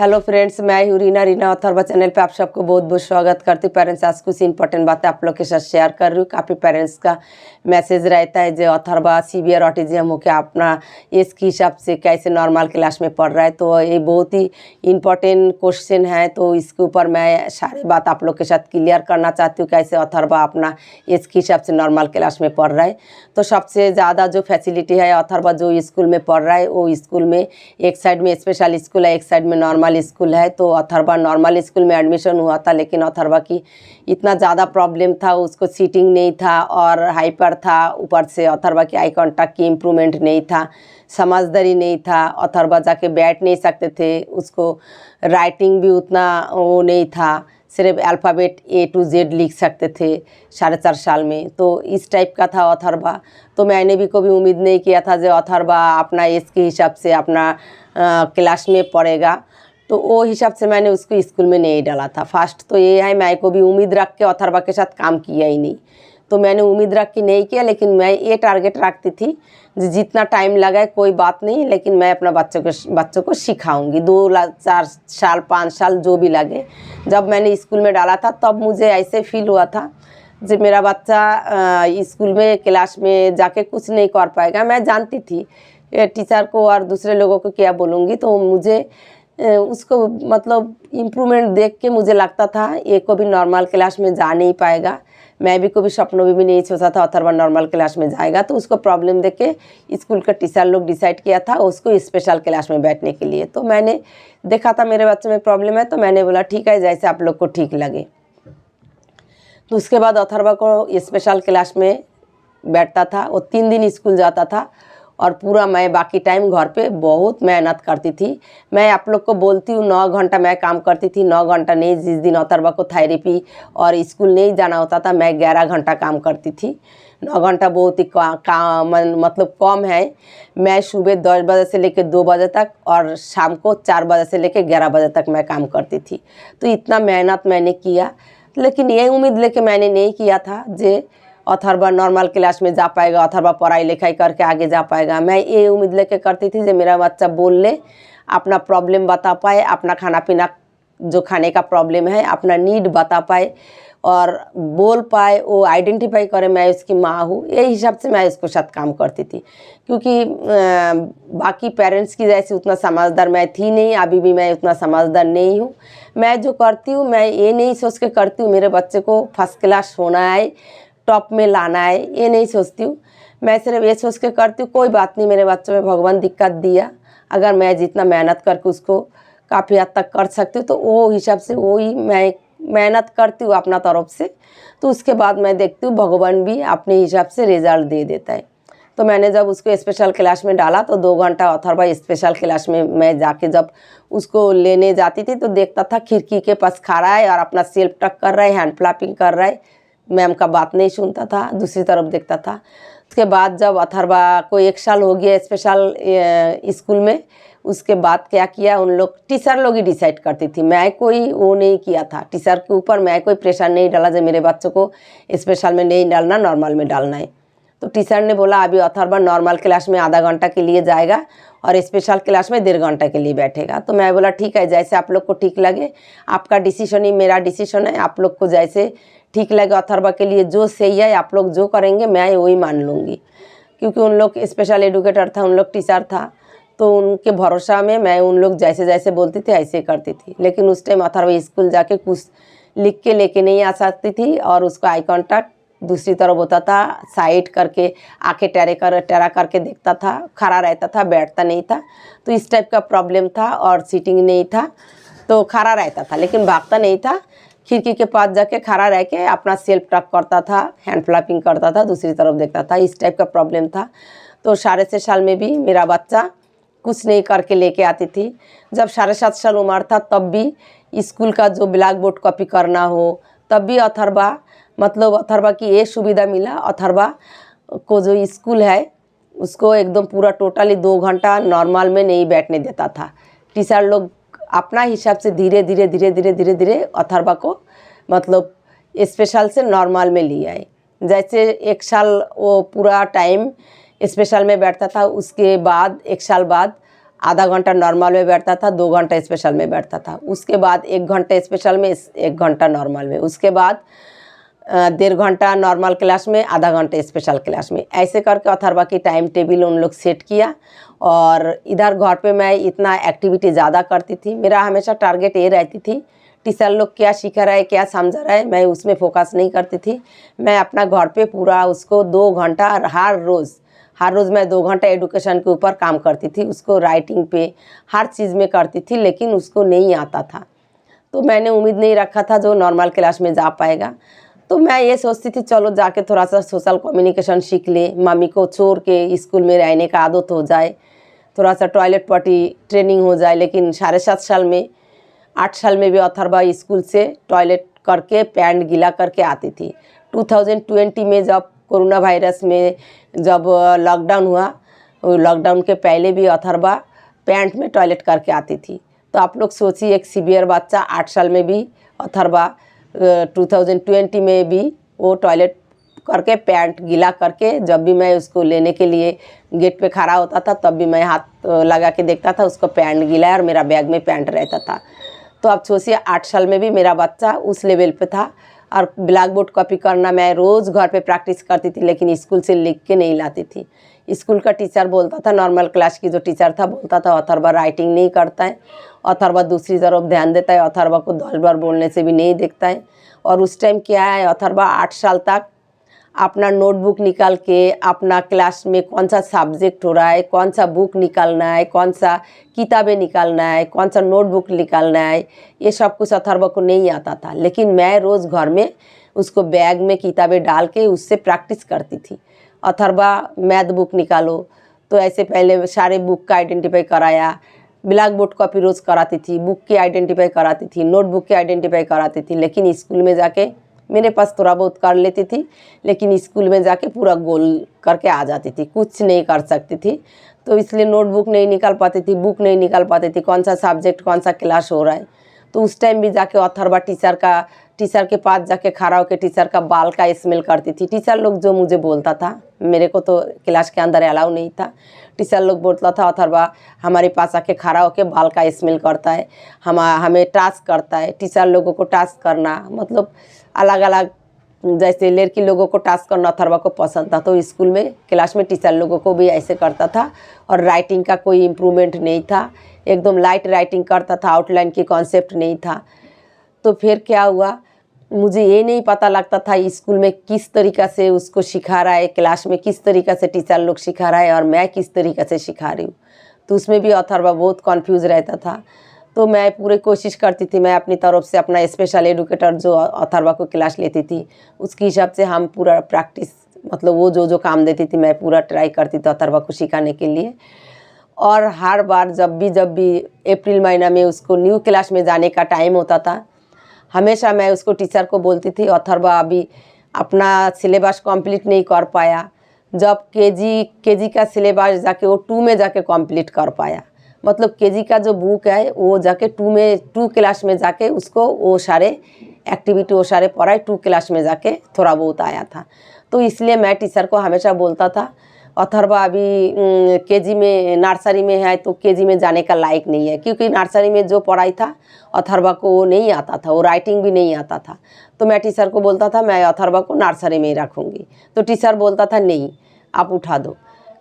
Hello friends, मैं हूँ Reena Atharva channel पे आप सबको बहुत बहुत स्वागत करती हूँ। पेरेंट्स आज कुछ इंपॉर्टेंट बातें आप लोग के साथ शेयर कर रही हूँ। काफ़ी पेरेंट्स का मैसेज रहता है जो अथर्वा सीवियर ऑटिज्म हो क्या अपना एज के हिसाब से कैसे नॉर्मल क्लास में पढ़ रहा है। तो ये बहुत ही इम्पोर्टेंट क्वेश्चन है, तो इसके ऊपर मैं सारी बात आप लोग के साथ क्लियर करना चाहती हूँ कैसे अथर्वा अपना एज के हिसाब से नॉर्मल क्लास में पढ़ रहा है। तो सबसे ज़्यादा जो फैसिलिटी है अथर्वा जो स्कूल में पढ़ रहा है वो स्कूल में एक साइड में स्पेशल स्कूल है, एक साइड में नॉर्मल स्कूल है। तो अथर्वा नॉर्मल स्कूल में एडमिशन हुआ था, लेकिन अथर्वा की इतना ज़्यादा प्रॉब्लम था, उसको सीटिंग नहीं था और हाइपर था। ऊपर से अथर्वा की आई कांटेक्ट की इम्प्रूवमेंट नहीं था, समझदारी नहीं था। अथर्वा जाके बैठ नहीं सकते थे, उसको राइटिंग भी उतना वो नहीं था, सिर्फ अल्फ़ाबेट A to Z लिख सकते थे 4.5 साल में। तो इस टाइप का था अथर्वा। तो मैंने भी कभी उम्मीद नहीं किया था जो अथर्वा अपना एज के हिसाब से अपना क्लास में पढ़ेगा। तो वो हिसाब से मैंने उसको स्कूल में नहीं डाला था। फर्स्ट तो ये है, मैं को भी उम्मीद रख के अथर्वा के साथ काम किया ही नहीं। तो मैंने उम्मीद रख के नहीं किया, लेकिन मैं ये टारगेट रखती थी जितना टाइम लगा कोई बात नहीं, लेकिन मैं अपना बच्चों को सिखाऊंगी। 4 साल 5 साल जो भी लगे। जब मैंने स्कूल में डाला था तब मुझे ऐसे फील हुआ था जब मेरा बच्चा स्कूल में क्लास में जाके कुछ नहीं कर पाएगा। मैं जानती थी टीचर को और दूसरे लोगों को क्या बोलूँगी, तो मुझे उसको मतलब इम्प्रूवमेंट देख के मुझे लगता था ये को भी नॉर्मल क्लास में जा नहीं पाएगा। मैं भी कभी सपनों में भी नहीं सोचा था अथर्वा नॉर्मल क्लास में जाएगा। तो उसको प्रॉब्लम देख के स्कूल का टीचर लोग डिसाइड किया था उसको स्पेशल क्लास में बैठने के लिए। तो मैंने देखा था मेरे बच्चे में प्रॉब्लम है, तो मैंने बोला ठीक है जैसे आप लोग को ठीक लगे। तो उसके बाद अथर्वा को स्पेशल क्लास में बैठता था। वो 3 दिन स्कूल जाता था और पूरा मैं बाकी टाइम घर पे बहुत मेहनत करती थी। मैं आप लोग को बोलती हूँ 9 घंटा मैं काम करती थी। 9 घंटा नहीं, जिस दिन अथर्वा को थेरेपी और स्कूल नहीं जाना होता था मैं 11 घंटा काम करती थी। 9 घंटा बहुत ही मतलब कम है। मैं सुबह 10 बजे से लेकर 2 बजे तक और शाम को 4 बजे से लेकर 11 बजे तक मैं काम करती थी। तो इतना मेहनत मैंने किया, लेकिन ये उम्मीद लेके मैंने नहीं किया था जे अथर्वा नॉर्मल क्लास में जा पाएगा, अथर्वा पढ़ाई लिखाई करके आगे जा पाएगा। मैं ये उम्मीद लेके करती थी कि मेरा बच्चा बोल ले, अपना प्रॉब्लम बता पाए, अपना खाना पीना जो खाने का प्रॉब्लम है अपना नीड बता पाए और बोल पाए, वो आइडेंटिफाई करे मैं उसकी माँ हूँ। ये हिसाब से मैं इसको साथ काम करती थी, क्योंकि बाकी पेरेंट्स की जैसे उतना समझदार मैं थी नहीं, अभी भी मैं उतना समझदार नहीं हूँ। मैं जो करती हूँ मैं ये नहीं सोच के करती हूँ मेरे बच्चे को फर्स्ट क्लास होना है, टॉप में लाना है, ये नहीं सोचती हूँ। मैं सिर्फ ये सोच के करती हूँ कोई बात नहीं, मेरे बच्चों में भगवान दिक्कत दिया, अगर मैं जितना मेहनत करके उसको काफ़ी हद तक कर सकती हूँ तो वो हिसाब से वो ही मैं मेहनत करती हूँ अपना तरफ से। तो उसके बाद मैं देखती हूँ भगवान भी अपने हिसाब से रिज़ल्ट दे देता है। तो मैंने जब उसको स्पेशल क्लास में डाला तो 2 घंटा अथर्वा स्पेशल क्लास में मैं जाके जब उसको लेने जाती थी तो देखता था खिड़की के पास खड़ा है और अपना सेल्फ टक कर रहा है, हैंड फ्लैपिंग कर रहा है। मैम का बात नहीं सुनता था, दूसरी तरफ देखता था। उसके बाद जब अथर्वा को 1 साल हो गया स्पेशल स्कूल में, उसके बाद क्या किया उन लोग टीचर लोग ही डिसाइड करती थी, मैं कोई वो नहीं किया था। टीचर के ऊपर मैं कोई प्रेशर नहीं डाला जो मेरे बच्चों को स्पेशल में नहीं डालना, नॉर्मल में डालना है। तो टीचर ने बोला अभी अथर्वा नॉर्मल क्लास में आधा घंटा के लिए जाएगा और स्पेशल क्लास में 1.5 घंटा के लिए बैठेगा। तो मैं बोला ठीक है जैसे आप लोग को ठीक लगे, आपका डिसीजन ही मेरा डिसीजन है, आप लोग को जैसे ठीक लगे अथर्वा के लिए जो सही है आप लोग जो करेंगे मैं वही मान लूँगी। क्योंकि उन लोग स्पेशल एडुकेटर था, उन लोग टीचर था, तो उनके भरोसा में मैं उन लोग जैसे जैसे बोलती थी ऐसे करती थी। लेकिन उस टाइम अथर्वा स्कूल जाके कुछ लिख के लेके नहीं आ सकती थी और उसका आई कॉन्टैक्ट दूसरी तरफ होता था, साइड करके आके टेरा करके देखता था, खड़ा रहता था, बैठता नहीं था। तो इस टाइप का प्रॉब्लम था और सीटिंग नहीं था, तो खड़ा रहता था लेकिन भागता नहीं था। खिड़की के पास जाके खड़ा रह के अपना सेल्फ टक करता था, हैंड फ्लैपिंग करता था, दूसरी तरफ देखता था। इस टाइप का प्रॉब्लम था। तो 6.5 साल में भी मेरा बच्चा कुछ नहीं करके लेके आती थी। जब 7.5 साल उम्र था तब भी स्कूल का जो ब्लैक बोर्ड कॉपी करना हो तब भी अथर्वा मतलब अथर्वा की ये सुविधा मिला, अथर्वा को जो स्कूल है उसको एकदम पूरा टोटली 2 घंटा नॉर्मल में नहीं बैठने देता था। टीचर लोग अपना हिसाब से धीरे धीरे अथर्वा को मतलब स्पेशल से नॉर्मल में लिया है। जैसे 1 साल वो पूरा टाइम स्पेशल में बैठता था, उसके बाद 1 साल बाद आधा घंटा नॉर्मल में बैठता था, 2 घंटा स्पेशल में बैठता था। उसके बाद 1 घंटा स्पेशल में, 1 घंटा नॉर्मल में। उसके बाद 1.5 घंटा नॉर्मल क्लास में, आधा घंटा स्पेशल क्लास में। ऐसे करके अथर्वा की टाइम टेबल उन लोग सेट किया। और इधर घर पे मैं इतना एक्टिविटी ज़्यादा करती थी। मेरा हमेशा टारगेट ये रहती थी, टीचर लोग क्या सिखा रहा है, क्या समझा रहा है, मैं उसमें फोकस नहीं करती थी। मैं अपना घर पे पूरा उसको 2 घंटा हर रोज़ मैं 2 घंटा एडुकेशन के ऊपर काम करती थी। उसको राइटिंग पे हर चीज़ में करती थी, लेकिन उसको नहीं आता था। तो मैंने उम्मीद नहीं रखा था जो नॉर्मल क्लास में जा पाएगा। तो मैं ये सोचती थी चलो जाके थोड़ा सा सोशल कम्युनिकेशन सीख ले, मम्मी को छोड़ के स्कूल में रहने का आदत हो जाए, थोड़ा सा टॉयलेट पॉटी ट्रेनिंग हो जाए। लेकिन 7.5 साल में, 8 साल में भी अथर्वा स्कूल से टॉयलेट करके पैंट गीला करके आती थी। 2020 में जब कोरोना वायरस में जब लॉकडाउन हुआ, लॉकडाउन के पहले भी अथर्वा पैंट में टॉयलेट करके आती थी। तो आप लोग सोचिए, एक सीवियर बच्चा 8 साल में भी अथर्वा 2020 में भी वो टॉयलेट करके पैंट गीला करके, जब भी मैं उसको लेने के लिए गेट पे खड़ा होता था तब भी मैं हाथ लगा के देखता था उसको पैंट गीला है और मेरा बैग में पैंट रहता था। तो अब सोचिए 8 साल में भी मेरा बच्चा उस लेवल पे था। और ब्लैक बोर्ड कॉपी करना मैं रोज़ घर पे प्रैक्टिस करती थी, लेकिन स्कूल से लिख के नहीं लाती थी। स्कूल का टीचर बोलता था, नॉर्मल क्लास की जो टीचर था बोलता था अथर्वा राइटिंग नहीं करता है, अथर्वा दूसरी तरफ ध्यान देता है, अथर्वा को 10 बार बोलने से भी नहीं देखता है। और उस टाइम क्या है, अथर्वा 8 साल तक अपना नोटबुक निकाल के अपना क्लास में कौन सा सब्जेक्ट हो रहा है, कौन सा बुक निकालना है, कौन सा किताबें निकालना है, कौन सा नोटबुक निकालना है, ये सब कुछ अथर्वा को नहीं आता था। लेकिन मैं रोज़ घर में उसको बैग में किताबें डाल के उससे प्रैक्टिस करती थी। अथर्वा मैथ बुक निकालो, तो ऐसे पहले सारे बुक का आइडेंटिफाई कराया, ब्लैक बोर्ड कॉपी रोज़ कराती थी, बुक की आइडेंटिफाई कराती थी, नोटबुक की आइडेंटिफाई कराती थी। लेकिन स्कूल में जाके मेरे पास थोड़ा बहुत कर लेती थी, लेकिन स्कूल में जाके पूरा गोल करके आ जाती थी, कुछ नहीं कर सकती थी। तो इसलिए नोटबुक नहीं निकाल पाती थी, बुक नहीं निकाल पाती थी, कौन सा सब्जेक्ट कौन सा क्लास हो रहा है। तो उस टाइम भी जाके अथर्वा टीचर के पास जाके खड़ा होकर टीचर का बाल का स्मेल करती थी। टीचर लोग जो मुझे बोलता था, मेरे को तो क्लास के अंदर अलाउ नहीं था, टीचर लोग बोलता था अथर्वा हमारे पास आके खड़ा होकर बाल का स्मेल करता है, हमें टास्क करता है। टीचर लोगों को टास्क करना मतलब अलग अलग, जैसे लड़की लोगों को टास्क करना अथर्वा को पसंद था। तो स्कूल में क्लास में टीचर लोगों को भी ऐसे करता था। और राइटिंग का कोई इम्प्रूवमेंट नहीं था, एकदम लाइट राइटिंग करता था, आउटलाइन की कॉन्सेप्ट नहीं था। तो फिर क्या हुआ, मुझे ये नहीं पता लगता था स्कूल में किस तरीक़ा से उसको सिखा रहा है, क्लास में किस तरीक़ा से टीचर लोग सिखा रहा है और मैं किस तरीक़ा से सिखा रही हूँ। तो उसमें भी अथर्वा बहुत कन्फ्यूज़ रहता था। तो मैं पूरी कोशिश करती थी, मैं अपनी तरफ से अपना स्पेशल एडुकेटर जो अथर्वा को क्लास लेती थी उसके हिसाब से हम पूरा प्रैक्टिस, मतलब वो जो काम देती थी मैं पूरा ट्राई करती थी अथर्वा को सिखाने के लिए। और हर बार जब भी अप्रैल महीना में उसको न्यू क्लास में जाने का टाइम होता था, हमेशा मैं उसको टीचर को बोलती थी अथर्वा अभी अपना सिलेबस कंप्लीट नहीं कर पाया। जब केजी का सिलेबस जाके वो 2 में जाके कंप्लीट कर पाया, मतलब केजी का जो बुक है वो जाके 2 क्लास में जाके उसको वो सारे एक्टिविटी वो सारे पढ़ाई 2 क्लास में जाके थोड़ा बहुत आया था। तो इसलिए मैं टीचर को हमेशा बोलता था अथर्वा अभी केजी में नर्सरी में है तो केजी में जाने का लायक नहीं है, क्योंकि नर्सरी में जो पढ़ाई था अथर्वा को वो नहीं आता था, वो राइटिंग भी नहीं आता था। तो मैं टीचर को बोलता था मैं अथर्वा को नर्सरी में ही रखूँगी। तो टीचर बोलता था नहीं आप उठा दो।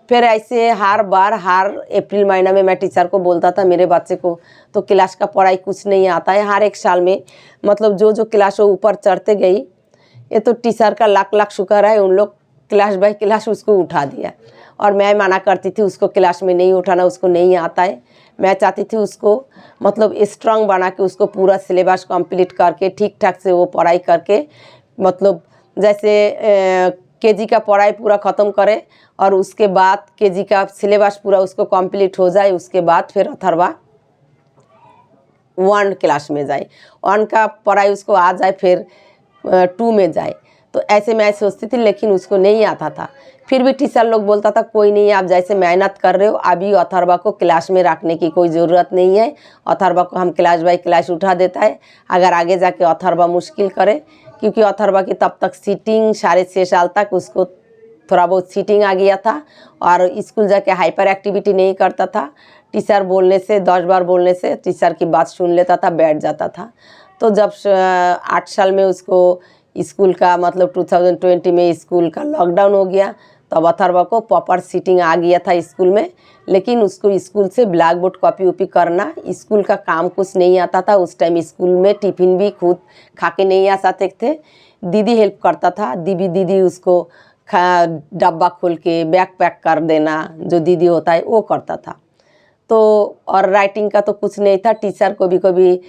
फिर ऐसे हर बार हर अप्रैल महीना में मैं टीचर को बोलता था मेरे बच्चे को तो क्लास का पढ़ाई कुछ नहीं आता है। हर एक साल में मतलब जो क्लास वो ऊपर चढ़ते गई, ये तो टीचर का लाख लाख शुक्र है, उन लोग क्लास बाय क्लास उसको उठा दिया। और मैं मना करती थी उसको क्लास में नहीं उठाना, उसको नहीं आता है। मैं चाहती थी उसको मतलब स्ट्रांग बना के उसको पूरा सिलेबस कंप्लीट करके ठीक ठाक से वो पढ़ाई करके, मतलब जैसे केजी का पढ़ाई पूरा ख़त्म करे और उसके बाद केजी का सिलेबस पूरा उसको कंप्लीट हो जाए। उसके बाद फिर अथर्वा 1 क्लास में जाए, 1 का पढ़ाई उसको आ जाए, फिर 2 में जाए। तो ऐसे मैं सोचती थी, लेकिन उसको नहीं आता था। फिर भी टीचर लोग बोलता था कोई नहीं, आप जैसे मेहनत कर रहे हो अभी अथर्वा को क्लास में रखने की कोई ज़रूरत नहीं है, अथर्वा को हम क्लास बाय क्लास उठा देता है। अगर आगे जाके अथर्वा मुश्किल करे, क्योंकि अथर्वा की तब तक सीटिंग 6.5 साल तक उसको थोड़ा बहुत सीटिंग आ गया था और स्कूल जाके हाइपर एक्टिविटी नहीं करता था। टीचर बोलने से 10 बार बोलने से टीचर की बात सुन लेता था, बैठ जाता था। तो जब 8 साल में उसको स्कूल का मतलब 2020 में स्कूल का लॉकडाउन हो गया, तब अथर्वा को प्रॉपर सीटिंग आ गया था स्कूल में। लेकिन उसको स्कूल से ब्लैक बोर्ड कॉपी वॉपी करना, स्कूल का काम कुछ नहीं आता था। उस टाइम स्कूल में टिफ़िन भी खुद खा के नहीं आ सकते थे, दीदी हेल्प करता था। दीदी उसको डब्बा खोल के बैग पैक कर देना, जो दीदी होता है वो करता था। तो और राइटिंग का तो कुछ नहीं था। टीचर को कभी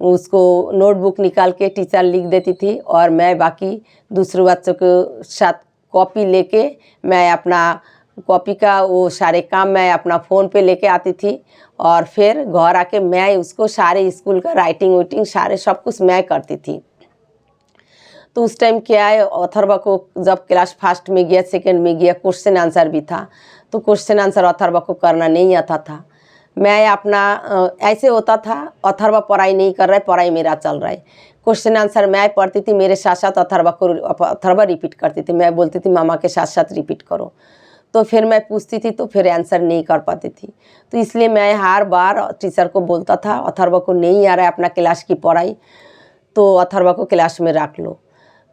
उसको नोटबुक निकाल के टीचर लिख देती थी और मैं बाकी दूसरे बच्चों के साथ कॉपी लेके मैं अपना कॉपी का वो सारे काम मैं अपना फ़ोन पे लेके आती थी और फिर घर आके मैं उसको सारे स्कूल का राइटिंग वाइटिंग सारे सब कुछ मैं करती थी। तो उस टाइम क्या है, अथर्वा को जब क्लास फर्स्ट में गया, सेकंड में गया, क्वेश्चन आंसर भी था। तो क्वेश्चन आंसर अथर्वा को करना नहीं आता था। मैं अपना ऐसे होता था, अथर्वा पढ़ाई नहीं कर रहा है, पढ़ाई मेरा चल रहा है। क्वेश्चन आंसर मैं पढ़ती थी, मेरे साथ साथ अथर्वा रिपीट करती थी। मैं बोलती थी मामा के साथ साथ रिपीट करो। तो फिर मैं पूछती थी तो फिर आंसर नहीं कर पाती थी। तो इसलिए मैं हर बार टीचर को बोलता था अथर्वा को नहीं आ रहा है अपना क्लास की पढ़ाई, तो अथर्वा को क्लास में रख लो।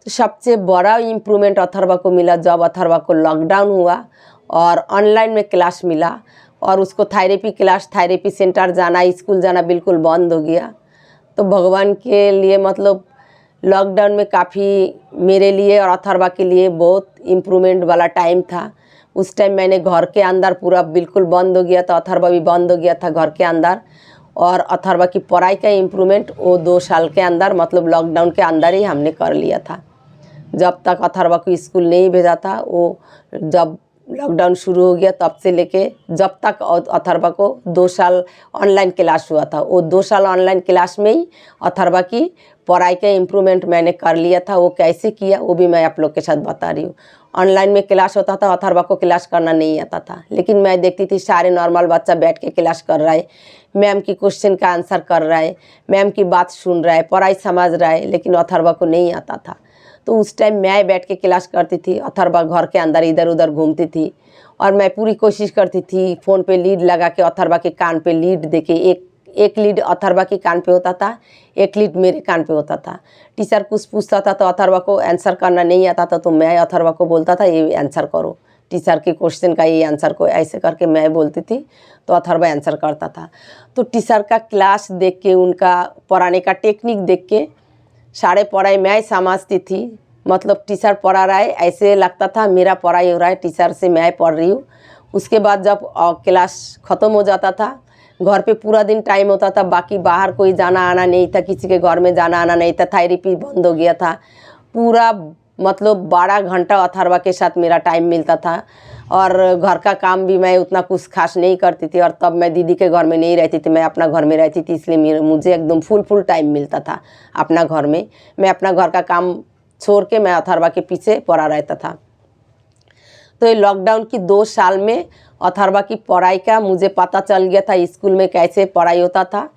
तो सबसे बड़ा इम्प्रूवमेंट अथर्वा को मिला जब अथर्वा को लॉकडाउन हुआ और ऑनलाइन में क्लास मिला और उसको थेरेपी क्लास, थेरेपी सेंटर जाना, स्कूल जाना बिल्कुल बंद हो गया। तो भगवान के लिए मतलब लॉकडाउन में काफ़ी मेरे लिए और अथर्वा के लिए बहुत इम्प्रूवमेंट वाला टाइम था। उस टाइम मैंने घर के अंदर पूरा बिल्कुल बंद हो गया था, अथर्वा भी बंद हो गया था घर के अंदर। और अथर्वा की पढ़ाई का इम्प्रूवमेंट वो 2 साल के अंदर मतलब लॉकडाउन के अंदर ही हमने कर लिया था। जब तक अथर्वा को स्कूल नहीं भेजा था, वो जब लॉकडाउन शुरू हो गया तब से लेके जब तक अथर्वा को 2 साल ऑनलाइन क्लास हुआ था, वो 2 साल ऑनलाइन क्लास में ही अथर्वा की पढ़ाई का इम्प्रूवमेंट मैंने कर लिया था। वो कैसे किया वो भी मैं आप लोग के साथ बता रही हूँ। ऑनलाइन में क्लास होता था, अथर्वा को क्लास करना नहीं आता था, लेकिन मैं देखती थी सारे नॉर्मल बच्चा बैठ के क्लास कर रहा है, मैम की क्वेश्चन का आंसर कर रहा है, मैम की बात सुन रहा है, पढ़ाई समझ रहा है, लेकिन अथर्वा को नहीं आता था। तो उस टाइम मैं बैठ के क्लास करती थी, अथर्वा घर के अंदर इधर उधर घूमती थी और मैं पूरी कोशिश करती थी फ़ोन पे लीड लगा के अथर्वा के कान पे लीड देके, एक लीड अथर्वा के कान पे होता था, एक लीड मेरे कान पे होता था। टीचर कुछ पूछता था तो अथर्वा को आंसर करना नहीं आता था, तो मैं अथर्वा को बोलता था ये आंसर करो, टीचर के क्वेश्चन का ये आंसर को, ऐसे करके मैं बोलती थी तो अथर्वा आंसर करता था। तो टीचर का क्लास देख के, उनका पढ़ाने का टेक्निक देख के सारे पढ़ाई मैं समझती थी। मतलब टीचर पढ़ा रहा है ऐसे लगता था मेरा पढ़ाई हो रहा है, टीचर से मैं पढ़ रही हूँ। उसके बाद जब क्लास ख़त्म हो जाता था, घर पे पूरा दिन टाइम होता था, बाकी बाहर कोई जाना आना नहीं था, किसी के घर में जाना आना नहीं था, थेरेपी बंद हो गया था। पूरा मतलब 12 घंटा अथर्वा के साथ मेरा टाइम मिलता था और घर का काम भी मैं उतना कुछ खास नहीं करती थी। और तब मैं दीदी के घर में नहीं रहती थी, मैं अपना घर में रहती थी, इसलिए मुझे एकदम फुल टाइम मिलता था अपना घर में। मैं अपना घर का काम छोड़ के मैं अथर्वा के पीछे पड़ा रहता था। तो ये लॉकडाउन की 2 साल में अथर्वा की पढ़ाई का मुझे पता चल गया था स्कूल में कैसे पढ़ाई होता था,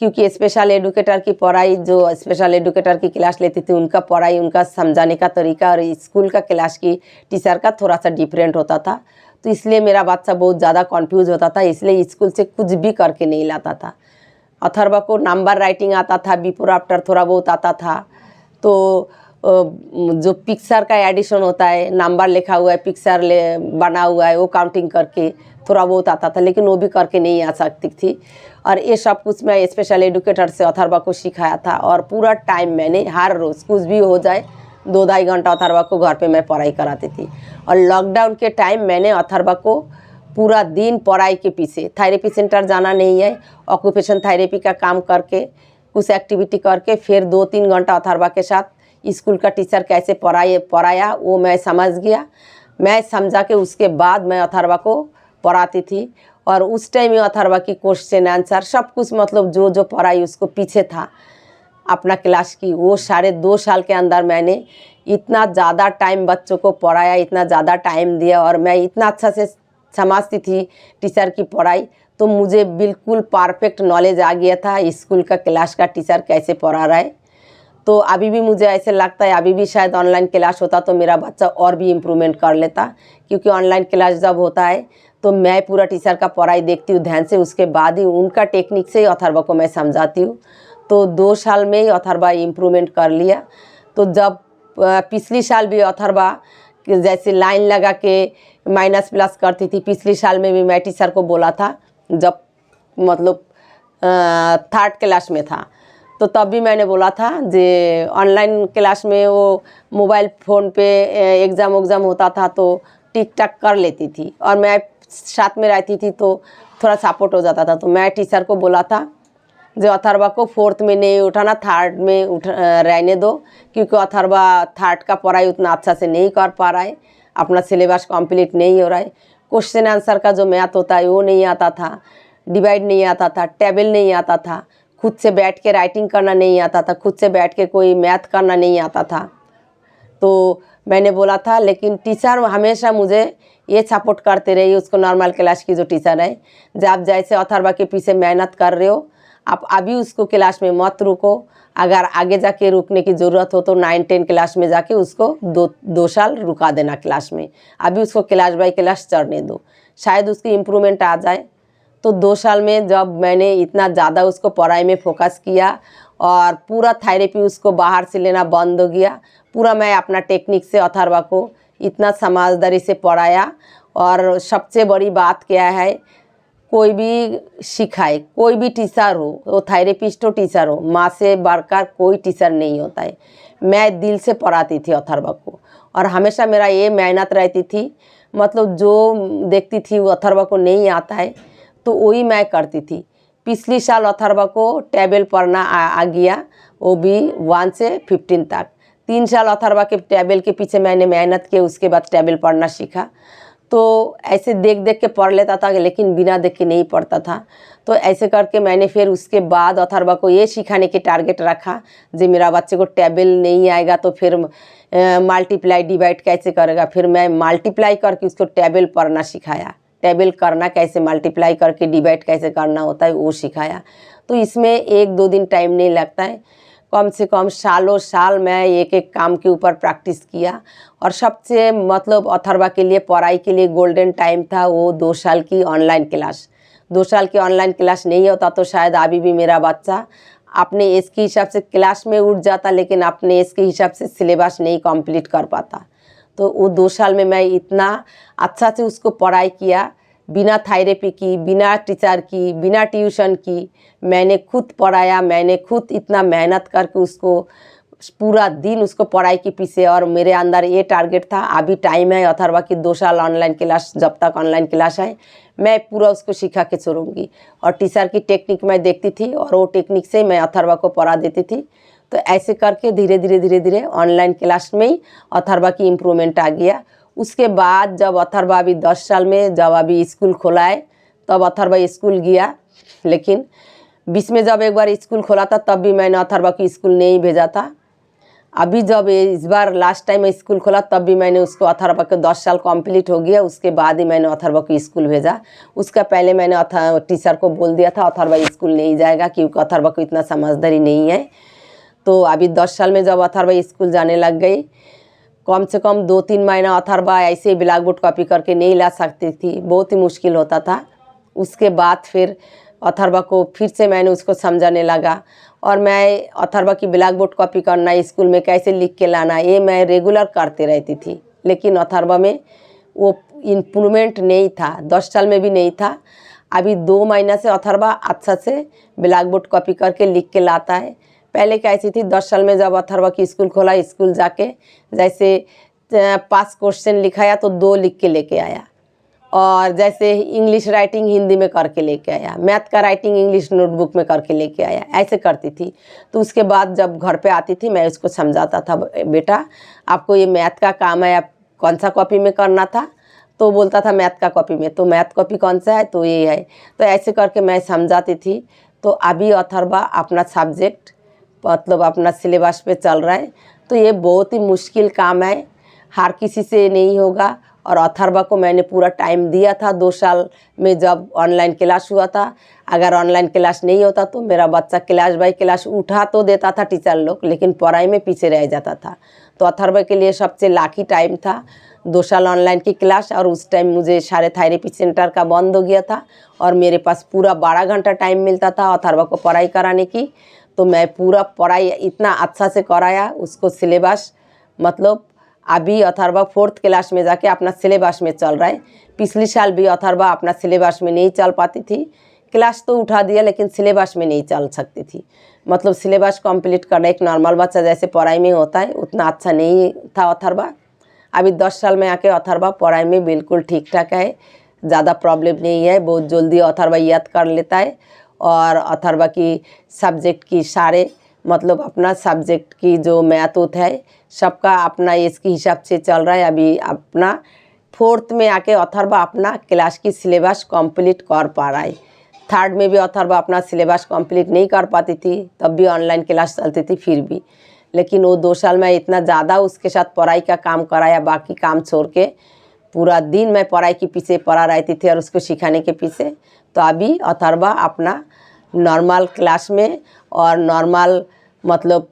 क्योंकि स्पेशल एडुकेटर की पढ़ाई, जो स्पेशल एडुकेटर की क्लास लेती थी उनका पढ़ाई, उनका समझाने का तरीका और स्कूल का क्लास की टीचर का थोड़ा सा डिफरेंट होता था। तो इसलिए मेरा बच्चा बहुत ज़्यादा कन्फ्यूज़ होता था, इसलिए स्कूल से कुछ भी करके नहीं लाता था। अथर्वा को नंबर राइटिंग आता था, बिफोर आफ्टर थोड़ा बहुत आता था। तो जो पिक्चर का एडिशन होता है, नंबर लिखा हुआ है, पिक्चर बना हुआ है, वो काउंटिंग करके थोड़ा बहुत आता था, लेकिन वो भी करके नहीं आ सकती थी। और ये सब कुछ मैं स्पेशल एडुकेटर से अथर्वा को सिखाया था। और पूरा टाइम मैंने हर रोज़ कुछ भी हो जाए 2-2.5 घंटा अथर्वा को घर पे मैं पढ़ाई कराती थी। और लॉकडाउन के टाइम मैंने अथर्वा को पूरा दिन पढ़ाई के पीछे, थेरेपी सेंटर जाना नहीं है, ऑक्यूपेशन थेरेपी का काम करके, कुछ एक्टिविटी करके, फिर 2-3 घंटा अथर्वा के साथ स्कूल का टीचर कैसे पढ़ाया वो मैं समझ गया। मैं समझा के उसके बाद मैं अथर्वा को पढ़ाती थी। और उस टाइम में अथर्वा की क्वेश्चन आंसर सब कुछ, मतलब जो जो पढ़ाई उसको पीछे था अपना क्लास की, वो सारे 2 साल के अंदर मैंने इतना ज़्यादा टाइम बच्चों को पढ़ाया, इतना ज़्यादा टाइम दिया और मैं इतना अच्छा से समझती थी टीचर की पढ़ाई। तो मुझे बिल्कुल परफेक्ट नॉलेज आ गया था स्कूल का क्लास का टीचर कैसे पढ़ा रहा है। तो अभी भी मुझे ऐसे लगता है अभी भी शायद ऑनलाइन क्लास होता तो मेरा बच्चा और भी इम्प्रूवमेंट कर लेता, क्योंकि ऑनलाइन क्लास जब होता है तो मैं पूरा टीचर का पढ़ाई देखती हूँ ध्यान से, उसके बाद ही उनका टेक्निक से ही अथर्वा को मैं समझाती हूँ। तो 2 साल में ही अथर्वा इम्प्रूवमेंट कर लिया। तो जब पिछली साल भी अथर्वा जैसे लाइन लगा के माइनस प्लस करती थी, पिछली साल में भी मैं टीचर को बोला था जब मतलब 3rd क्लास में था, तो तब भी मैंने बोला था जे ऑनलाइन क्लास में वो मोबाइल फ़ोन पे एग्ज़ाम होता था तो टिक टाक कर लेती थी और मैं साथ में रहती थी तो थोड़ा सपोर्ट हो जाता था। तो मैं टीचर को बोला था जो अथर्वा को 4th में नहीं उठाना, 3rd में रहने दो, क्योंकि अथर्वा 3rd का पढ़ाई उतना अच्छा से नहीं कर पा रहा है, अपना सिलेबस कंप्लीट नहीं हो रहा है। क्वेश्चन आंसर का जो मैथ होता है वो नहीं आता था, डिवाइड नहीं आता था, टेबल नहीं आता था, खुद से बैठ के राइटिंग करना नहीं आता था, खुद से बैठ के कोई मैथ करना नहीं आता था। तो मैंने बोला था, लेकिन टीचर हमेशा मुझे ये सपोर्ट करते रही, उसको नॉर्मल क्लास की जो टीचर है, जब आप जैसे अथर्वा के पीछे मेहनत कर रहे हो आप अभी उसको क्लास में मत रुको, अगर आगे जाके रुकने की ज़रूरत हो तो 9-10 क्लास में जाके उसको 2 साल रुका देना क्लास में, अभी उसको क्लास बाई क्लास चढ़ने दो, शायद उसकी इम्प्रूवमेंट आ जाए। तो 2 साल में जब मैंने इतना ज़्यादा उसको पढ़ाई में फोकस किया और पूरा थेरेपी उसको बाहर से लेना बंद हो गया, पूरा मैं अपना टेक्निक से अथर्वा को इतना समझदारी से पढ़ाया। और सबसे बड़ी बात क्या है, कोई भी सिखाए, कोई भी टीचर हो, वो थेरेपिस्ट हो टीचर हो, माँ से बढ़कर कोई टीचर नहीं होता है। मैं दिल से पढ़ाती थी अथर्वा को और हमेशा मेरा ये मेहनत रहती थी, मतलब जो देखती थी वो अथर्वा को नहीं आता है तो वही मैं करती थी। पिछली साल अथर्वा को टेबल पढ़ना आ गया, वो भी 1 से 15 तक। 3 साल अथर्वा के टेबल के पीछे मैंने मेहनत की, उसके बाद टेबल पढ़ना सीखा। तो ऐसे देख देख के पढ़ लेता था, लेकिन बिना देख के नहीं पढ़ता था। तो ऐसे करके मैंने फिर उसके बाद अथर्वा को ये सिखाने के टारगेट रखा जो मेरा बच्चे को टेबल नहीं आएगा तो फिर मल्टीप्लाई डिवाइड कैसे करेगा। फिर मैं मल्टीप्लाई करके उसको टेबल पढ़ना सिखाया, टेबल करना कैसे, मल्टीप्लाई करके डिवाइड कैसे करना होता है वो सिखाया। तो इसमें 1-2 दिन टाइम नहीं लगता है, कम से कम सालों साल मैं एक एक काम के ऊपर प्रैक्टिस किया। और सबसे मतलब अथर्वा के लिए पढ़ाई के लिए गोल्डन टाइम था वो 2 साल की ऑनलाइन क्लास। 2 साल की ऑनलाइन क्लास नहीं होता तो शायद अभी भी मेरा बच्चा अपने एज के हिसाब से क्लास में उठ जाता, लेकिन अपने एज के हिसाब से सिलेबस नहीं कंप्लीट कर पाता। तो वो 2 साल में मैं इतना अच्छा से उसको पढ़ाई किया, बिना थेरेपी की, बिना टीचर की, बिना ट्यूशन की, मैंने खुद पढ़ाया, मैंने खुद इतना मेहनत करके उसको पूरा दिन उसको पढ़ाई के पीछे। और मेरे अंदर ये टारगेट था, अभी टाइम है अथर्वा की 2 साल ऑनलाइन क्लास, जब तक ऑनलाइन क्लास है मैं पूरा उसको सिखा के छोड़ूंगी। और टीचर की टेक्निक मैं देखती थी और वो टेक्निक से मैं अथर्वा को पढ़ा देती थी। तो ऐसे करके धीरे धीरे ऑनलाइन क्लास में ही अथर्वा की इम्प्रूवमेंट आ गया। उसके बाद जब अथर्वा अभी 10 साल में जब अभी स्कूल खोला है तब अथर्वा स्कूल गया, लेकिन बीच में जब एक बार स्कूल खोला था तब भी मैंने अथर्वा को स्कूल नहीं भेजा था। अभी जब इस बार लास्ट टाइम स्कूल खोला तब भी मैंने उसको, अथर्वा के 10 साल कंप्लीट हो गया उसके बाद ही मैंने अथर्वा को स्कूल भेजा। उसका पहले मैंने टीचर को बोल दिया था अथर्वा स्कूल नहीं जाएगा, क्योंकि अथर्वा को इतना समझदारी नहीं है। तो अभी 10 साल में जब अथर्वा स्कूल जाने लग गई, कम से कम 2-3 महीना अथर्वा ऐसे ब्लैक बोर्ड कॉपी करके नहीं ला सकती थी, बहुत ही मुश्किल होता था। उसके बाद फिर अथर्वा को फिर से मैंने उसको समझाने लगा और मैं अथर्वा की ब्लैक बोर्ड कॉपी करना, स्कूल में कैसे लिख के लाना, ये मैं रेगुलर करते रहती थी। लेकिन अथर्वा में वो इम्प्रूवमेंट नहीं था, 10 साल में भी नहीं था। अभी 2 महीना से अथर्वा अच्छा से ब्लैक बोर्ड कॉपी करके लिख के लाता है। पहले कैसी थी, 10 साल में जब अथर्वा की स्कूल खोला, स्कूल जाके जैसे 5 क्वेश्चन लिखाया तो 2 लिख के लेके आया, और जैसे इंग्लिश राइटिंग हिंदी में करके लेके आया, मैथ का राइटिंग इंग्लिश नोटबुक में करके लेके आया, ऐसे करती थी। तो उसके बाद जब घर पे आती थी मैं उसको समझाता था, बेटा आपको ये मैथ का काम है, आप कौन सा कॉपी में करना था, तो बोलता था मैथ का कॉपी में, तो मैथ कॉपी कौन सा है, तो ये है। तो ऐसे करके मैं समझाती थी। तो अभी अथर्वा अपना सब्जेक्ट मतलब अपना सिलेबस पे चल रहा है। तो ये बहुत ही मुश्किल काम है, हर किसी से नहीं होगा और अथर्वा को मैंने पूरा टाइम दिया था 2 साल में जब ऑनलाइन क्लास हुआ था। अगर ऑनलाइन क्लास नहीं होता तो मेरा बच्चा क्लास बाय क्लास उठा तो देता था टीचर लोग, लेकिन पढ़ाई में पीछे रह जाता था। तो अथर्वा के लिए सबसे लाकी टाइम था 2 साल ऑनलाइन की क्लास। और उस टाइम मुझे सारे थेरेपी सेंटर का बंद हो गया था और मेरे पास पूरा 12 घंटा टाइम मिलता था अथर्वा को पढ़ाई कराने की। तो मैं पूरा पढ़ाई इतना अच्छा से कराया उसको। सिलेबस मतलब अभी अथर्वा 4th क्लास में जाके अपना सिलेबस में चल रहा है। पिछले साल भी अथर्वा अपना सिलेबस में नहीं चल पाती थी। क्लास तो उठा दिया लेकिन सिलेबस में नहीं चल सकती थी। मतलब सिलेबस कंप्लीट करना एक नॉर्मल बच्चा जैसे पढ़ाई में होता है उतना अच्छा नहीं था अथर्वा। अभी 10 साल में आके अथर्वा पढ़ाई में बिल्कुल ठीक ठाक है, ज़्यादा प्रॉब्लम नहीं है। बहुत जल्दी अथर्वा याद कर लेता है। और अथर्वा की सब्जेक्ट की सारे मतलब अपना सब्जेक्ट की जो मैथ उत है सबका अपना इसके हिसाब से चल रहा है। अभी अपना 4th में आके अथर्वा अपना क्लास की सिलेबस कंप्लीट कर पा रहा है। 3rd में भी अथर्वा अपना सिलेबस कंप्लीट नहीं कर पाती थी, तब भी ऑनलाइन क्लास चलती थी फिर भी। लेकिन वो 2 साल में इतना ज़्यादा उसके साथ पढ़ाई का काम कराया, बाकी काम छोड़ के पूरा दिन मैं पढ़ाई के पीछे पड़ा रहती थी और उसको सिखाने के पीछे। तो अभी अथर्वा अपना नॉर्मल क्लास में और नॉर्मल मतलब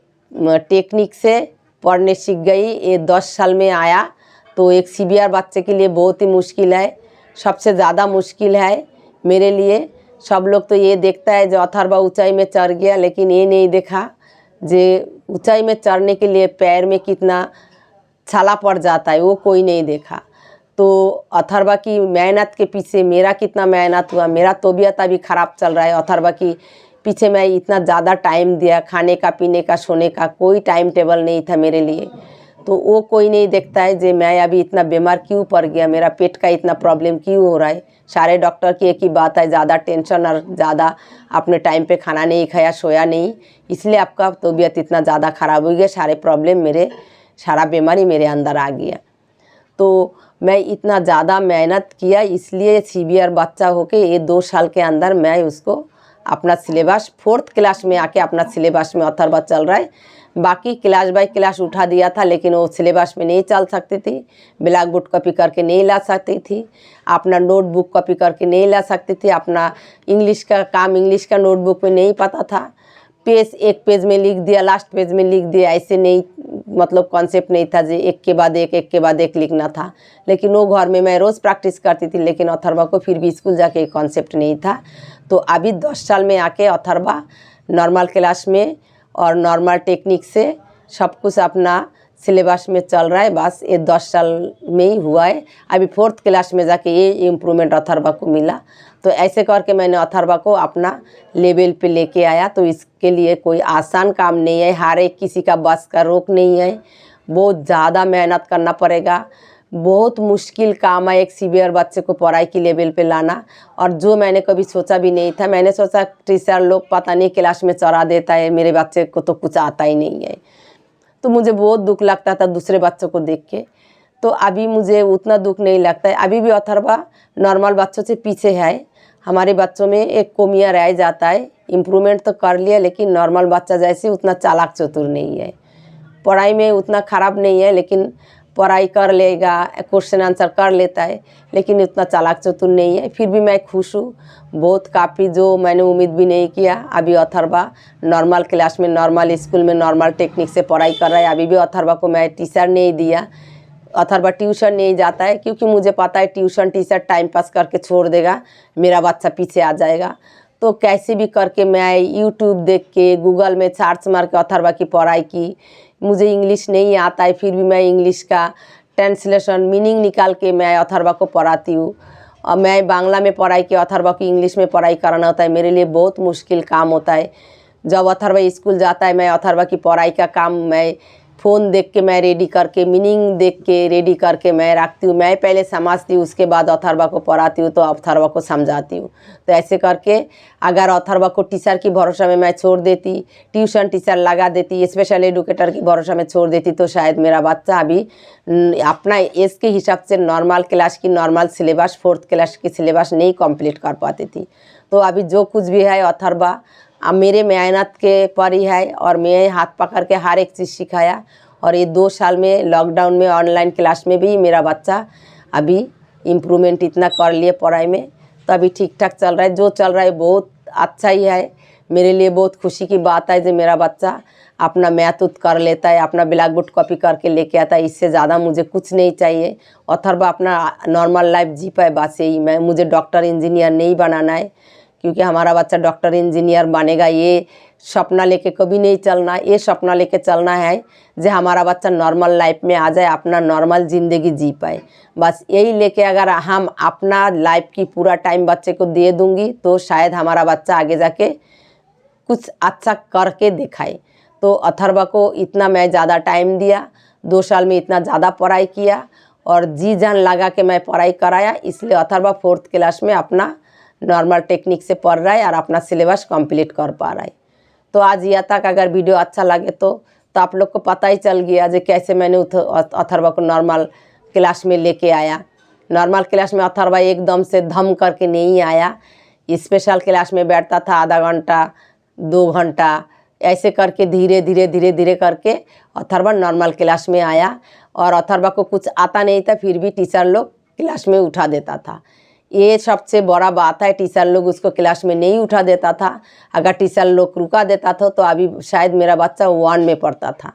टेक्निक से पढ़ने सीख गई। ये 10 साल में आया तो एक सीवियर बच्चे के लिए बहुत ही मुश्किल है, सबसे ज़्यादा मुश्किल है मेरे लिए। सब लोग तो ये देखता है जो अथर्वा ऊंचाई में चढ़ गया, लेकिन ये नहीं देखा जे ऊंचाई में चढ़ने के लिए पैर में कितना छाला पड़ जाता है, वो कोई नहीं देखा। तो अथर्वा की मेहनत के पीछे मेरा कितना मेहनत हुआ। मेरा तबीयत अभी ख़राब चल रहा है, अथर्वा की पीछे मैं इतना ज़्यादा टाइम दिया, खाने का पीने का सोने का कोई टाइम टेबल नहीं था मेरे लिए। तो वो कोई नहीं देखता है जे मैं अभी इतना बीमार क्यों पड़ गया, मेरा पेट का इतना प्रॉब्लम क्यों हो रहा है। सारे डॉक्टर की एक ही बात है, ज़्यादा टेंशन और ज़्यादा आपने टाइम पे खाना नहीं खाया, सोया नहीं, इसलिए आपका तबीयत इतना ज़्यादा ख़राब हो गया। सारे प्रॉब्लम मेरे, सारा बीमारी मेरे अंदर आ गया। तो मैं इतना ज़्यादा मेहनत किया, इसलिए सीवियर बच्चा होके ये 2 साल के अंदर मैं उसको अपना सिलेबस 4th क्लास में आके अपना सिलेबस में अथर्वा चल रहा है। बाकी क्लास बाय क्लास उठा दिया था लेकिन वो सिलेबस में नहीं चल सकती थी। ब्लैक बोर्ड कॉपी करके नहीं ला सकती थी, अपना नोटबुक कॉपी करके नहीं ला सकती थी, अपना इंग्लिश का काम इंग्लिश का नोटबुक में नहीं पता था। पेज एक पेज में लिख दिया, लास्ट पेज में लिख दिया, ऐसे नहीं मतलब कॉन्सेप्ट नहीं था जो एक के बाद एक लिखना था। लेकिन वो घर में मैं रोज़ प्रैक्टिस करती थी, लेकिन अथर्वा को फिर भी स्कूल जाके एक कॉन्सेप्ट नहीं था। तो अभी 10 साल में आके अथर्वा नॉर्मल क्लास में और नॉर्मल टेक्निक से सब कुछ अपना सिलेबस में चल रहा है। बस ये 10 साल में ही हुआ है। अभी 4th क्लास में जाके ये इम्प्रूवमेंट अथर्वा को मिला। तो ऐसे करके मैंने अथर्वा को अपना लेवल पे लेके आया। तो इसके लिए कोई आसान काम नहीं है, हर एक किसी का बस का रोक नहीं है, बहुत ज़्यादा मेहनत करना पड़ेगा। बहुत मुश्किल काम है एक सीवियर बच्चे को पढ़ाई की लेवल पे लाना, और जो मैंने कभी सोचा भी नहीं था। मैंने सोचा टीचर लोग पता नहीं क्लास में चढ़ा देता है, मेरे बच्चे को तो कुछ आता ही नहीं है। तो मुझे बहुत दुख लगता था दूसरे बच्चों को देख के। तो अभी मुझे उतना दुख नहीं लगता है। अभी भी अथर्वा नॉर्मल बच्चों से पीछे है। हमारे बच्चों में एक कमियाँ रह जाता है, इम्प्रूवमेंट तो कर लिया लेकिन नॉर्मल बच्चा जैसे उतना चालाक चतुर नहीं है। पढ़ाई में उतना ख़राब नहीं है, लेकिन पढ़ाई कर लेगा, क्वेश्चन आंसर कर लेता है, लेकिन उतना चालाक चतुर नहीं है। फिर भी मैं खुश हूँ बहुत, काफ़ी जो मैंने उम्मीद भी नहीं किया। अभी अथर्वा नॉर्मल क्लास में, नॉर्मल स्कूल में, नॉर्मल टेक्निक से पढ़ाई कर रहा है। अभी भी अथर्वा को मैं टीचर नहीं दिया, अथर्वा ट्यूशन नहीं जाता है, क्योंकि मुझे पता है ट्यूशन टीचर टाइम पास करके छोड़ देगा, मेरा बच्चा पीछे आ जाएगा। तो कैसे भी करके मैं यूट्यूब देख के, गूगल में सर्च मार के अथर्वा की पढ़ाई की। मुझे इंग्लिश नहीं आता है, फिर भी मैं इंग्लिश का ट्रांसलेशन मीनिंग निकाल के मैं अथर्वा को पढ़ाती हूँ। और मैं बांग्ला में पढ़ाई की, अथर्वा को इंग्लिश में पढ़ाई कराना होता है, मेरे लिए बहुत मुश्किल काम होता है। जब अथर्वा स्कूल जाता है, मैं अथर्वा की पढ़ाई का काम मैं फ़ोन देख के मैं रेडी करके, मीनिंग देख के रेडी करके मैं रखती हूँ। मैं पहले समझती हूँ, उसके बाद अथर्वा को पढ़ाती हूँ, तो अथर्वा को समझाती हूँ। तो ऐसे करके अगर अथर्वा को टीचर की भरोसा में मैं छोड़ देती, ट्यूशन टीचर लगा देती, स्पेशल एजुकेटर की भरोसा में छोड़ देती, तो शायद मेरा बच्चा अभी अपना एज के हिसाब से नॉर्मल क्लास की नॉर्मल सिलेबस, 4th क्लास की सिलेबस नहीं कंप्लीट कर पाती थी। तो अभी जो कुछ भी है अथर्वा अब मेरे मेहनत के पर ही है, और मैं हाथ पकड़ के हर एक चीज़ सिखाया। और ये 2 साल में लॉकडाउन में ऑनलाइन क्लास में भी मेरा बच्चा अभी इम्प्रूवमेंट इतना कर लिए पढ़ाई में, तो अभी ठीक ठाक चल रहा है। जो चल रहा है बहुत अच्छा ही है। मेरे लिए बहुत खुशी की बात है जो मेरा बच्चा अपना मैथ उत कर लेता है, अपना ब्लैक बोर्ड कॉपी करके लेके आता है। इससे ज़्यादा मुझे कुछ नहीं चाहिए। अथर्वा अपना नॉर्मल लाइफ जी पाए, बस यही। मुझे डॉक्टर इंजीनियर नहीं बनाना है, क्योंकि हमारा बच्चा डॉक्टर इंजीनियर बनेगा ये सपना लेके कभी नहीं चलना। ये सपना लेके चलना है जो हमारा बच्चा नॉर्मल लाइफ में आ जाए, अपना नॉर्मल ज़िंदगी जी पाए। बस यही लेके अगर हम अपना लाइफ की पूरा टाइम बच्चे को दे दूँगी तो शायद हमारा बच्चा आगे जाके कुछ अच्छा करके दिखाए। तो अथर्वा को इतना मैं ज़्यादा टाइम दिया, 2 साल में इतना ज़्यादा पढ़ाई किया और जी जान लगा के मैं पढ़ाई कराया। इसलिए अथर्वा 4th क्लास में अपना नॉर्मल टेक्निक से पढ़ रहा है और अपना सिलेबस कंप्लीट कर पा रहा है। तो आज यहाँ तक अगर वीडियो अच्छा लगे तो आप लोग को पता ही चल गया जो कैसे मैंने अथर्वा को नॉर्मल क्लास में लेके आया। नॉर्मल क्लास में अथर्वा एकदम से धम करके नहीं आया। स्पेशल क्लास में बैठता था आधा घंटा 2 घंटा, ऐसे करके धीरे धीरे करके अथर्वा नॉर्मल क्लास में आया। और अथर्वा को कुछ आता नहीं था, फिर भी टीचर लोग क्लास में उठा देता था। ये सबसे बड़ा बात है, टीचर लोग उसको क्लास में नहीं उठा देता था। अगर टीचर लोग रुका देता था तो अभी शायद मेरा बच्चा 1 में पढ़ता था,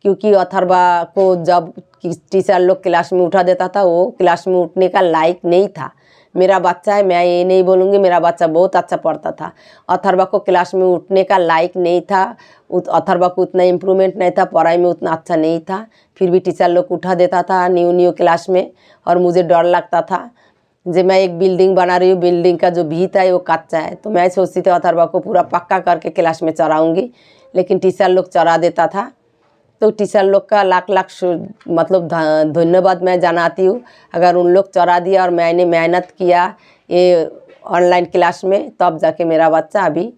क्योंकि अथर्वा को जब टीचर लोग क्लास में उठा देता था वो क्लास में उठने का लायक नहीं था। मेरा बच्चा है, मैं ये नहीं बोलूँगी, मेरा बच्चा बहुत अच्छा पढ़ता था। अथर्वा को क्लास में उठने का लायक नहीं था। अथर्वा को उतना इम्प्रूवमेंट नहीं था, पढ़ाई में उतना अच्छा नहीं था, फिर भी टीचर लोग उठा देता था न्यू क्लास में। और मुझे डर लगता था जो मैं एक बिल्डिंग बना रही हूँ, बिल्डिंग का जो भीत है वो कच्चा है, तो मैं सोचती थी अथर्वा को पूरा पक्का करके क्लास में चढ़ाऊँगी, लेकिन टीचर लोग चढ़ा देता था। तो टीचर लोग का लाख मतलब धन्यवाद मैं जनाती हूँ। अगर उन लोग चढ़ा दिया और मैंने मेहनत किया ये ऑनलाइन क्लास में, तब जाके मेरा बच्चा अभी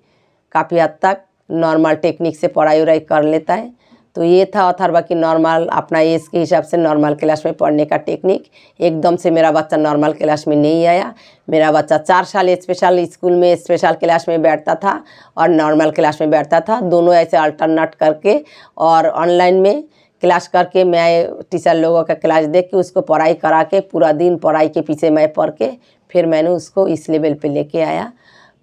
काफ़ी हद तक नॉर्मल टेक्निक से पढ़ाई वढ़ाई कर लेता है। तो ये था अथर्वा की नॉर्मल अपना एज के हिसाब से नॉर्मल क्लास में पढ़ने का टेक्निक। एकदम से मेरा बच्चा नॉर्मल क्लास में नहीं आया। मेरा बच्चा 4 साल स्पेशल स्कूल में स्पेशल क्लास में बैठता था और नॉर्मल क्लास में बैठता था, दोनों ऐसे अल्टरनेट करके। और ऑनलाइन में क्लास करके मैं टीचर लोगों का क्लास देख के उसको पढ़ाई करा के पूरा दिन पढ़ाई के पीछे मैं पढ़ के फिर मैंने उसको इस लेवल पे लेके आया।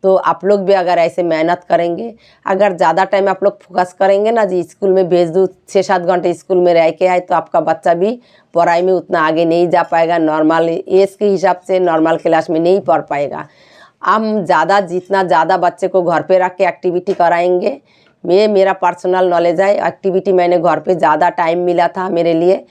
तो आप लोग भी अगर ऐसे मेहनत करेंगे, अगर ज़्यादा टाइम आप लोग फोकस करेंगे ना जी स्कूल में भेज दूँ 6-7 घंटे स्कूल में रह के आए, तो आपका बच्चा भी पढ़ाई में उतना आगे नहीं जा पाएगा, नॉर्मल एज के हिसाब से नॉर्मल क्लास में नहीं पढ़ पाएगा। हम जितना ज़्यादा बच्चे को घर पे रख के एक्टिविटी कराएंगे, मेरा पर्सनल नॉलेज है, एक्टिविटी मैंने घर पे ज़्यादा टाइम मिला था मेरे लिए।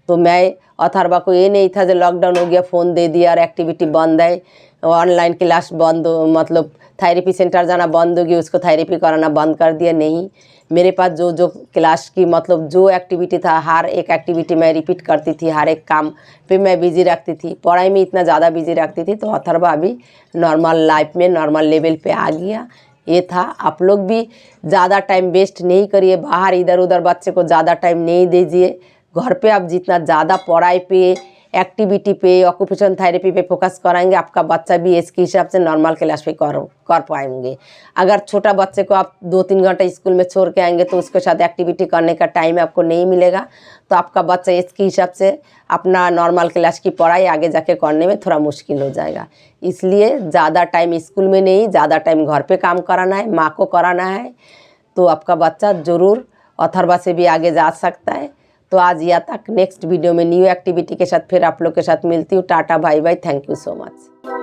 तो मैं अथर्वा को ये नहीं था जो लॉकडाउन हो गया फ़ोन दे दिया और एक्टिविटी बंद है, ऑनलाइन क्लास बंद, मतलब थेरेपी सेंटर जाना बंद हो गया, उसको थेरेपी कराना बंद कर दिया। नहीं, मेरे पास जो क्लास की मतलब जो एक्टिविटी था, हर एक एक्टिविटी मैं रिपीट करती थी, हर एक काम पे मैं बिजी रखती थी, पढ़ाई में इतना ज़्यादा बिजी रखती थी। तो अथर्वा अभी नॉर्मल लाइफ में नॉर्मल लेवल पे आ गया। ये था। आप लोग भी ज़्यादा टाइम वेस्ट नहीं करिए, बाहर इधर उधर बच्चे को ज़्यादा टाइम नहीं दीजिए। घर पे आप जितना ज़्यादा पढ़ाई पे, एक्टिविटी पे, ऑक्यूपेशन थेरेपी पे फोकस कराएंगे, आपका बच्चा भी इसके हिसाब से नॉर्मल क्लास पे कर पाएंगे। अगर छोटा बच्चे को आप 2-3 घंटे स्कूल में छोड़ के आएंगे तो उसके साथ एक्टिविटी करने का टाइम आपको नहीं मिलेगा, तो आपका बच्चा इसके हिसाब से अपना नॉर्मल क्लास की पढ़ाई आगे जाके करने में थोड़ा मुश्किल हो जाएगा। इसलिए ज़्यादा टाइम स्कूल में नहीं, ज़्यादा टाइम घर पे काम कराना है, माँ को कराना है, तो आपका बच्चा ज़रूर अथर्वा से भी आगे जा सकता है। तो आज यहाँ तक, नेक्स्ट वीडियो में न्यू एक्टिविटी के साथ फिर आप लोग के साथ मिलती हूँ। Tata, bye bye, thank you so much.